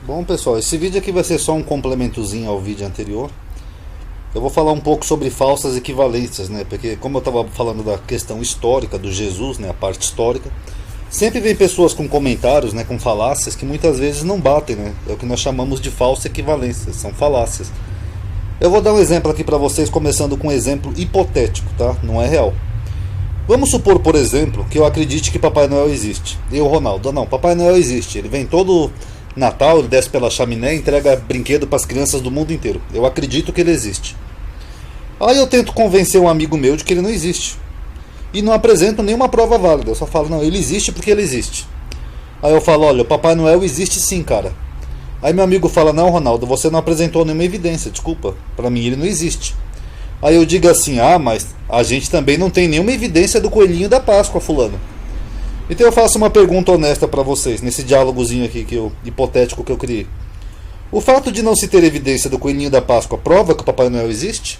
Bom, pessoal, esse vídeo aqui vai ser só um complementozinho ao vídeo anterior. Eu vou falar um pouco sobre falsas equivalências, né? Porque como eu estava falando da questão histórica do Jesus, né, a parte histórica, sempre vem pessoas com comentários, né, com falácias que muitas vezes não batem, né? É o que nós chamamos de falsa equivalência, são falácias. Eu vou dar um exemplo aqui para vocês, começando com um exemplo hipotético, tá? Não é real. Vamos supor, por exemplo, que eu acredite que Papai Noel existe. Eu, Ronaldo, não, Papai Noel existe. Ele vem todo Natal, ele desce pela chaminé e entrega brinquedo para as crianças do mundo inteiro. Eu acredito que ele existe. Aí eu tento convencer um amigo meu de que ele não existe. E não apresento nenhuma prova válida. Eu só falo, não, ele existe porque ele existe. Aí eu falo, olha, o Papai Noel existe sim, cara. Aí meu amigo fala, não, Ronaldo, você não apresentou nenhuma evidência, desculpa. Para mim ele não existe. Aí eu digo assim, mas a gente também não tem nenhuma evidência do coelhinho da Páscoa, fulano. Então eu faço uma pergunta honesta para vocês, nesse diálogozinho aqui hipotético que eu criei. O fato de não se ter evidência do coelhinho da Páscoa prova que o Papai Noel existe?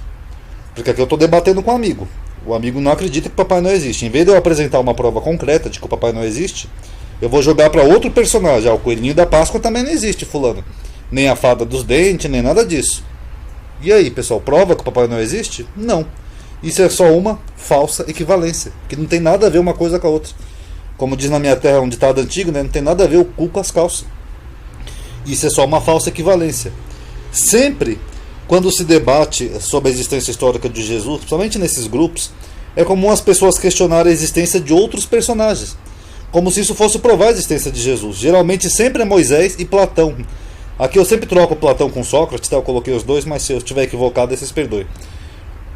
Porque aqui eu estou debatendo com um amigo. O amigo não acredita que o Papai Noel existe. Em vez de eu apresentar uma prova concreta de que o Papai Noel existe, eu vou jogar para outro personagem. O coelhinho da Páscoa também não existe, fulano. Nem a fada dos dentes, nem nada disso. E aí, pessoal, prova que o Papai Noel existe? Não. Isso é só uma falsa equivalência, que não tem nada a ver uma coisa com a outra. Como diz na minha terra um ditado antigo, né? Não tem nada a ver o cu com as calças. Isso é só uma falsa equivalência. Sempre, quando se debate sobre a existência histórica de Jesus, principalmente nesses grupos, é comum as pessoas questionarem a existência de outros personagens, como se isso fosse provar a existência de Jesus. Geralmente sempre é Moisés e Platão. Aqui eu sempre troco Platão com Sócrates, tá? Eu coloquei os dois, mas se eu estiver equivocado, vocês perdoem.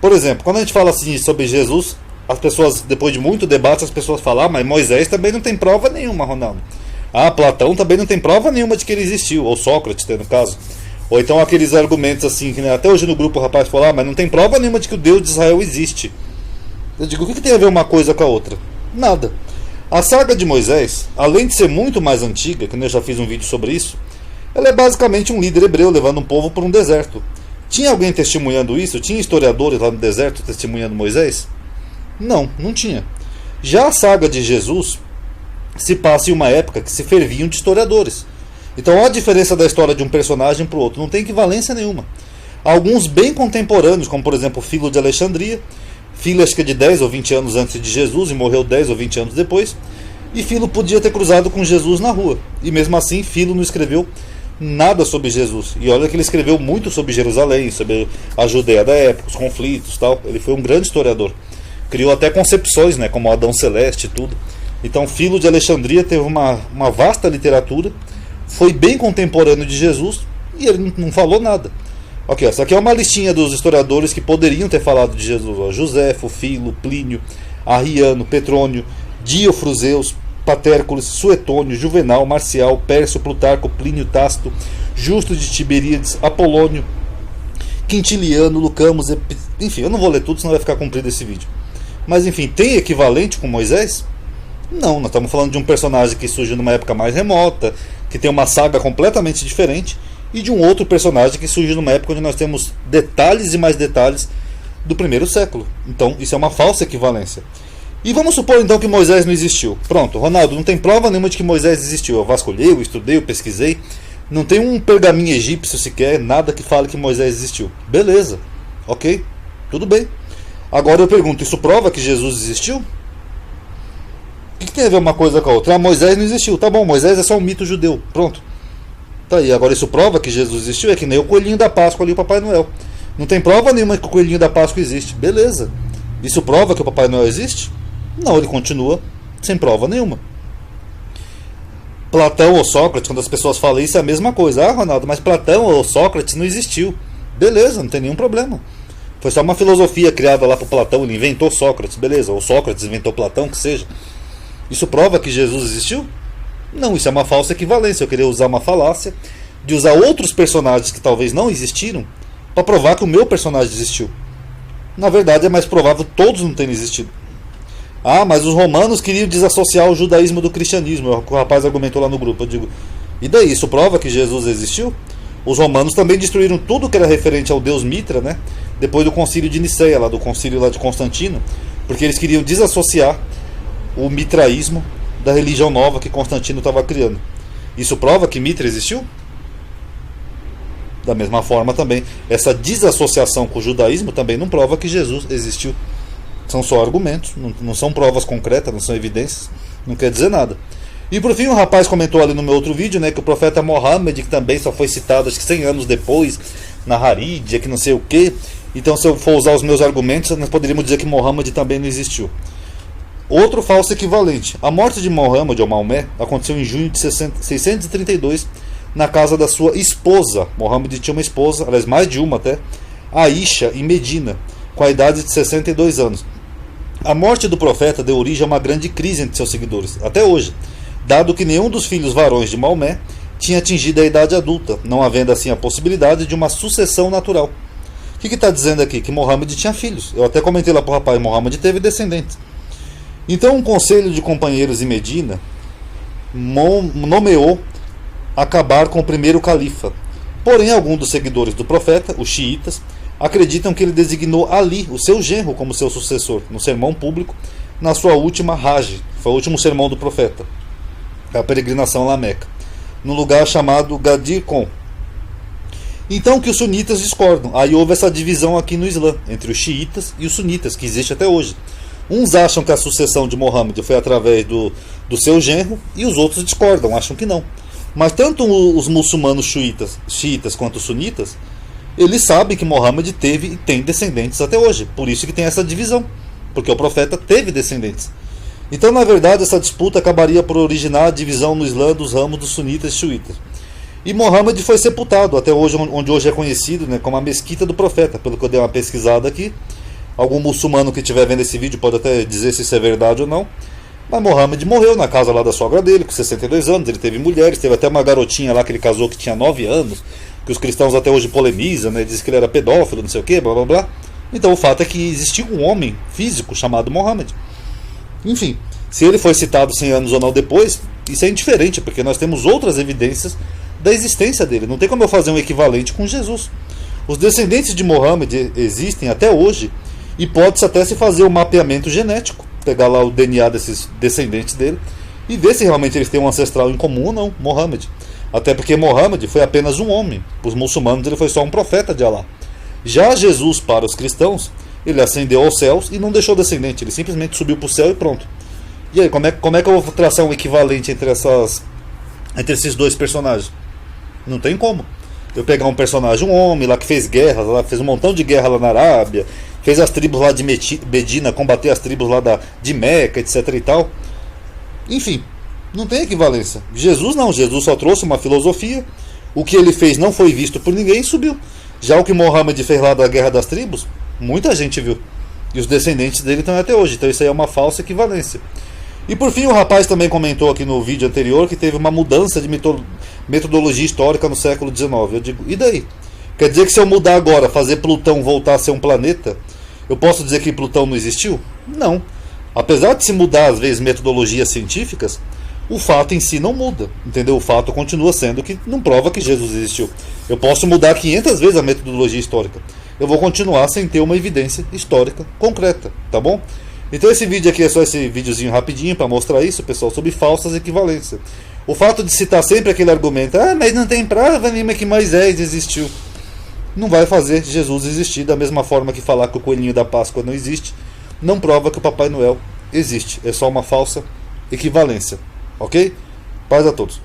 Por exemplo, quando a gente fala assim sobre Jesus, as pessoas, depois de muito debate, as pessoas falam, mas Moisés também não tem prova nenhuma, Ronaldo. Platão também não tem prova nenhuma de que ele existiu, ou Sócrates, no caso. Ou então aqueles argumentos assim, que né, até hoje no grupo o rapaz falou, mas não tem prova nenhuma de que o Deus de Israel existe. Eu digo, o que tem a ver uma coisa com a outra? Nada. A saga de Moisés, além de ser muito mais antiga, que eu já fiz um vídeo sobre isso, ela é basicamente um líder hebreu levando um povo por um deserto. Tinha alguém testemunhando isso? Tinha historiadores lá no deserto testemunhando Moisés? Não, não tinha. Já a saga de Jesus se passa em uma época que se ferviam de historiadores. Então olha a diferença da história de um personagem para o outro. Não tem equivalência nenhuma. Alguns bem contemporâneos, como por exemplo Filo de Alexandria. Filo acho que é de 10 ou 20 anos antes de Jesus e morreu 10 ou 20 anos depois. E Filo podia ter cruzado com Jesus na rua. E mesmo assim Filo não escreveu nada sobre Jesus. E olha que ele escreveu muito sobre Jerusalém, sobre a Judeia da época, os conflitos, tal. Ele foi um grande historiador. Criou até concepções, né, como Adão Celeste e tudo. Então Filo de Alexandria teve uma vasta literatura, foi bem contemporâneo de Jesus e ele não falou nada. Ok, essa aqui é uma listinha dos historiadores que poderiam ter falado de Jesus. Joséfo, Filo, Plínio, Arriano, Petrônio, Dio Fruseus, Patércules, Suetônio, Juvenal, Marcial, Pércio, Plutarco, Plínio, Tácito, Justo de Tiberíades, Apolônio, Quintiliano, Lucamos, enfim, eu não vou ler tudo, senão vai ficar comprido esse vídeo. Mas enfim, tem equivalente com Moisés? Não, nós estamos falando de um personagem que surgiu numa época mais remota, que tem uma saga completamente diferente, e de um outro personagem que surgiu numa época onde nós temos detalhes e mais detalhes do primeiro século. Então isso é uma falsa equivalência. E vamos supor então que Moisés não existiu. Pronto, Ronaldo, não tem prova nenhuma de que Moisés existiu. Eu vasculhei, eu estudei, eu pesquisei. Não tem um pergaminho egípcio sequer, nada que fale que Moisés existiu. Beleza, ok, tudo bem. Agora eu pergunto, isso prova que Jesus existiu? O que tem a ver uma coisa com a outra? Moisés não existiu. Tá bom, Moisés é só um mito judeu. Pronto. Tá aí, agora isso prova que Jesus existiu? É que nem o coelhinho da Páscoa ali, o Papai Noel. Não tem prova nenhuma que o coelhinho da Páscoa existe. Beleza. Isso prova que o Papai Noel existe? Não, ele continua sem prova nenhuma. Platão ou Sócrates, quando as pessoas falam isso, é a mesma coisa. Ronaldo, mas Platão ou Sócrates não existiu. Beleza, não tem nenhum problema. Foi só uma filosofia criada lá por Platão, ele inventou Sócrates, beleza, ou Sócrates inventou Platão, que seja. Isso prova que Jesus existiu? Não, isso é uma falsa equivalência. Eu queria usar uma falácia de usar outros personagens que talvez não existiram para provar que o meu personagem existiu. Na verdade é mais provável todos não terem existido. Mas os romanos queriam desassociar o judaísmo do cristianismo. O rapaz argumentou lá no grupo. Eu digo, e daí? Isso prova que Jesus existiu? Os romanos também destruíram tudo que era referente ao deus Mitra, né? Depois do concílio de Niceia, lá do concílio lá de Constantino, porque eles queriam desassociar o mitraísmo da religião nova que Constantino estava criando. Isso prova que Mitra existiu? Da mesma forma também, essa desassociação com o judaísmo também não prova que Jesus existiu. São só argumentos, não são provas concretas, não são evidências, não quer dizer nada. E por fim, o rapaz comentou ali no meu outro vídeo, né, que o profeta Mohammed, que também só foi citado acho que 100 anos depois, na Harídia, que não sei o que. Então, se eu for usar os meus argumentos, nós poderíamos dizer que Mohammed também não existiu. Outro falso equivalente. A morte de Mohammed, ou Maomé, aconteceu em junho de 632, na casa da sua esposa. Mohammed tinha uma esposa, aliás, mais de uma até, Aisha, em Medina, com a idade de 62 anos. A morte do profeta deu origem a uma grande crise entre seus seguidores, até hoje, dado que nenhum dos filhos varões de Maomé tinha atingido a idade adulta, não havendo assim a possibilidade de uma sucessão natural. O que está dizendo aqui? Que Mohammed tinha filhos. Eu até comentei lá para o rapaz, Mohammed teve descendentes. Então um conselho de companheiros em Medina nomeou acabar com o primeiro califa. Porém, alguns dos seguidores do profeta, os xiitas, acreditam que ele designou Ali, o seu genro, como seu sucessor, no sermão público, na sua última Hajj, foi o último sermão do profeta, a peregrinação lá à Meca, no lugar chamado Gadir Khan. Então que os sunitas discordam. Aí houve essa divisão aqui no Islã, entre os xiitas e os sunitas, que existe até hoje. Uns acham que a sucessão de Mohammed foi através do seu genro, e os outros discordam, acham que não. Mas tanto os muçulmanos xiitas quanto os sunitas, eles sabem que Mohammed teve e tem descendentes até hoje. Por isso que tem essa divisão, porque o profeta teve descendentes. Então, na verdade, essa disputa acabaria por originar a divisão no Islã dos ramos dos sunitas e xiitas. E Mohammed foi sepultado, até hoje, onde hoje é conhecido, né, como a Mesquita do Profeta, pelo que eu dei uma pesquisada aqui. Algum muçulmano que estiver vendo esse vídeo pode até dizer se isso é verdade ou não. Mas Mohammed morreu na casa lá da sogra dele, com 62 anos, ele teve mulheres, teve até uma garotinha lá que ele casou que tinha 9 anos, que os cristãos até hoje polemizam, né, dizem que ele era pedófilo, não sei o que, blá blá blá. Então o fato é que existia um homem físico chamado Mohammed. Enfim, se ele foi citado 100 anos ou não depois, isso é indiferente, porque nós temos outras evidências da existência dele. Não tem como eu fazer um equivalente com Jesus. Os descendentes de Mohammed existem até hoje e pode-se até se fazer um mapeamento genético, pegar lá o DNA desses descendentes dele e ver se realmente eles têm um ancestral em comum ou não, Mohammed. Até porque Mohammed foi apenas um homem. Para os muçulmanos ele foi só um profeta de Alá. Já Jesus, para os cristãos, ele ascendeu aos céus e não deixou descendente, ele simplesmente subiu para o céu e pronto. E aí, como é que eu vou traçar um equivalente entre esses dois personagens? Não tem como. Eu pegar um personagem, um homem lá que fez guerras, lá, fez um montão de guerra lá na Arábia, fez as tribos lá de Medina, combater as tribos lá de Meca, etc e tal. Enfim, não tem equivalência. Jesus não, Jesus só trouxe uma filosofia, o que ele fez não foi visto por ninguém e subiu. Já o que Mohammed fez lá da guerra das tribos, muita gente viu. E os descendentes dele estão até hoje, então isso aí é uma falsa equivalência. E por fim o rapaz também comentou aqui no vídeo anterior que teve uma mudança de metodologia histórica no século XIX. Eu digo, e daí? Quer dizer que se eu mudar agora, fazer Plutão voltar a ser um planeta, eu posso dizer que Plutão não existiu? Não. Apesar de se mudar às vezes metodologias científicas, o fato em si não muda, entendeu? O fato continua sendo que não prova que Jesus existiu. Eu posso mudar 500 vezes a metodologia histórica. Eu vou continuar sem ter uma evidência histórica concreta, tá bom? Então esse vídeo aqui é só esse videozinho rapidinho para mostrar isso, pessoal, sobre falsas equivalências. O fato de citar sempre aquele argumento, mas não tem prova nenhuma que Moisés existiu, não vai fazer Jesus existir, da mesma forma que falar que o coelhinho da Páscoa não existe, não prova que o Papai Noel existe. É só uma falsa equivalência. Ok? Paz a todos.